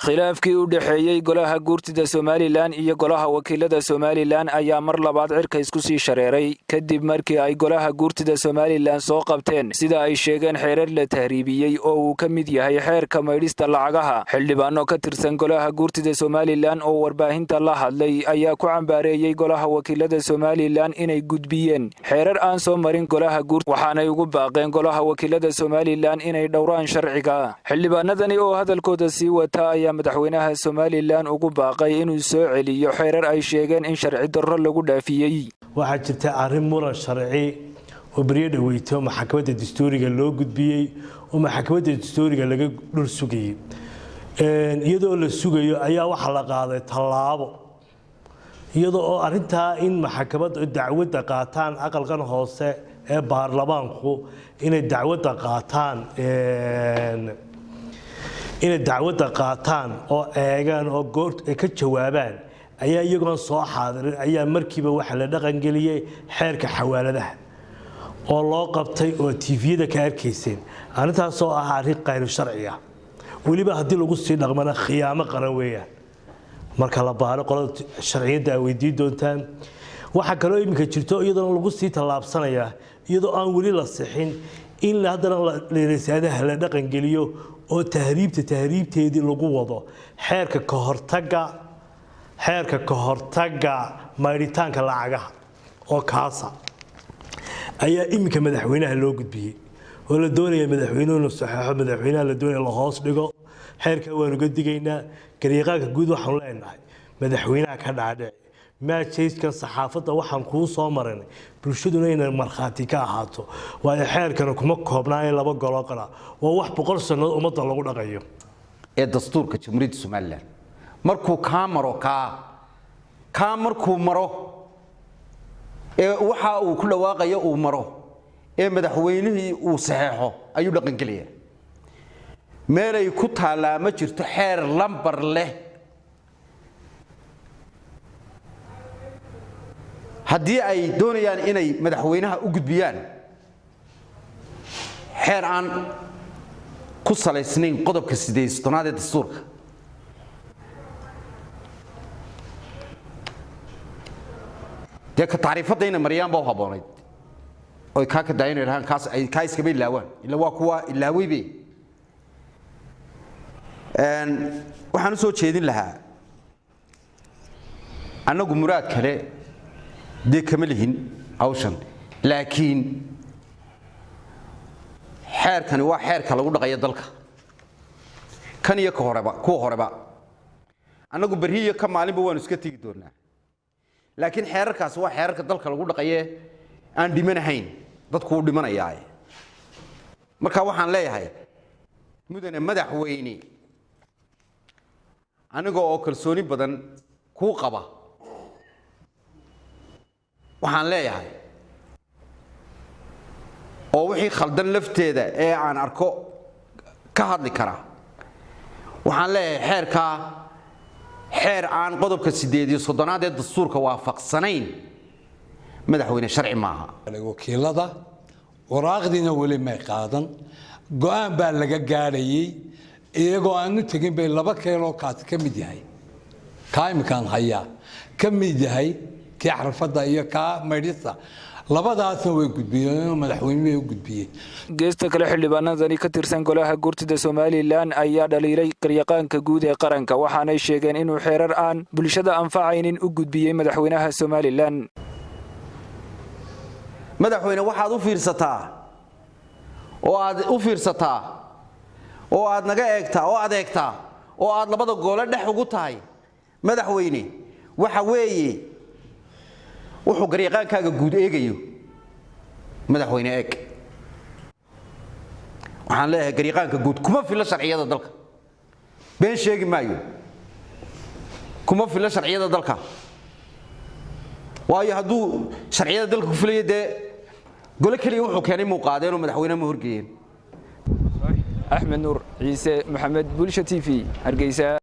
khilaafkii u dhaxeeyay golaha guurtida Somaliland iyo golaha wakiilada Somaliland ayaa mar labaad cirka isku sii shareeray kadib markii ay golaha guurtida Somaliland soo qabteen sida ay sheegeen xeerar la tahriibiyay oo uu ka mid yahay xeerka maydhista lacagaha. xildhibaano ka tirsan golaha guurtida Somaliland oo warbaahinta la hadlay ayaa ku cambaareeyay golaha wakiilada Somaliland inay gudbiyeen xeerar aan soo marin golaha guurtida waxaanay ugu baaqeen golaha wakiilada Somaliland inay dhowraan sharciga. xildhibaanadani oo hadalkooda sii wata ayaa madaxweynaha Somaliland ugu baaqay inuu soo celiyo xeerar ay sheegeen in sharci darro lagu dhaafiyay. waxa jirta arrin muran sharci oo bariida weyto maxkamadda dastuuriga loo gudbiyay oo maxkamadda dastuuriga laga dhul sugayay iyadoo la sugayo ayaa waxa la qaaday tallaabo iyadoo oo arinta in maxkamadda dacwadda qaataan aqalkan hoose ee baarlamaanku inay dacwadda qaataan oo eegaan oo goor ay ka jawaabaan ayaa iyagoon soo xaadirin ayaa markiiba waxa la dhaqan geliyay xeerka xawaaladaha oo loo qabtay oo TV-da ka arkayseen arintaas oo ah arrin qayr sharci ah waliba hadii lagu sii dhaqmana khiyaamo qaran weeyaan marka la baaro qolada sharciyada ay weydiin doontaan waxa kale oo imika jirto iyadoo lagu sii talaabsanaya iyadoo aan wali la sixin in la hadana leeyahay la dhaqan geliyo oo tahriibteedii lagu wado xeerka ka hortaga maaritaanka lacagaha oo kaasa ayaa imika madaxweynaha loo gudbiyay oo la doonaya madaxweynuhu saxaaxo madaxweynaha la doonaya la hoos dhigo xeerka waan uga digaynaa gariiqaanka guud waxaan leenahay madaxweynaha ka dhaadhic maajeyskan saxaafadda waxaan kuu soo marin bulshaduna inay markhaati ka ahaato waayo xeerkana kuma koobnaa laba golo qara waa wax 100 sano ummadda lagu dhaqayo ee dastuurka Jamhuuriyadda Somaliland markuu markuu maro ee waxa uu ku dhawaaqayo uu maro ee madaxweynihii uu saxeexo ayuu dhaqan geliyaa meel ay ku taalaa ma jirto xeer lambar leh haddii ay doonayaan inay madaxweynaha u gudbiyaan xeer aan ku salaysnayn qodobka 8 ee dastuurka ka taariifadayna mariyaan baa haboonayd oo ka daayinayaan kaas ay ka iska bilaawaan ila waa kuwa ilaawaybe waxaan soo jeedin lahaa anagu muraad kale dekamalihin awshan laakiin xeerkani waa xeerka lagu dhaqayo dalka kan iyo ku horeba anagu bariyo ka maalinba waan iska tigi doonaa laakiin xeerarkaas waa xeerarka dalka lagu dhaqayo aan dhimanahayn dadku u dhimanayaa marka waxaan leeyahay mudane madaxweyne aniga oo kalsooni badan ku qaba waxaan leeyahay oo wixii khaldan lafteeda ee aan arko ka hadli kara waxaan leeyahay xeer aan qodobka 8 ee dastuurka waafaqsanayn madaxweyne sharci maaha wakiilada waraaqdiina wali ma qaadan go'aan baa laga gaarayay iyagoo aanu tagin bay laba keelo kaas ka mid yahay kaimkan haya ka mid yahay kii xarfada iyo ka maydhista labadaasna way gudbiyeen madaxweynuhu u gudbiyay geesta kale xildhibaanadani ka tirsan golaha guurtida Somaliland ayaa dhaliilay qariiqaanka guud ee qaranka waxaanay sheegeen inuu xeerar aan bulshada anfacaynin u gudbiyay madaxweynaha Somaliland madaxweyne waxaad u fiirsataa oo aad naga eegtaa oo aad labada gool dhex ugu tahay madaxweyne waxa weeye wuxuu gariiqaankaaga guud eegayo madaxweyne eeg waxaan leeyahay gariiqaanka guud kuma fila sharciyada dalka been sheegi maayo kuma fila sharciyada dalka waayo hadduu sharciyada dalka ku filayo dee gole kaliya wuxuu keenay muuqaadeen oo madaxweynaha ma horgeeyeen Ahmed Nur Ciise Maxamed Bulsha TV Hargeysa.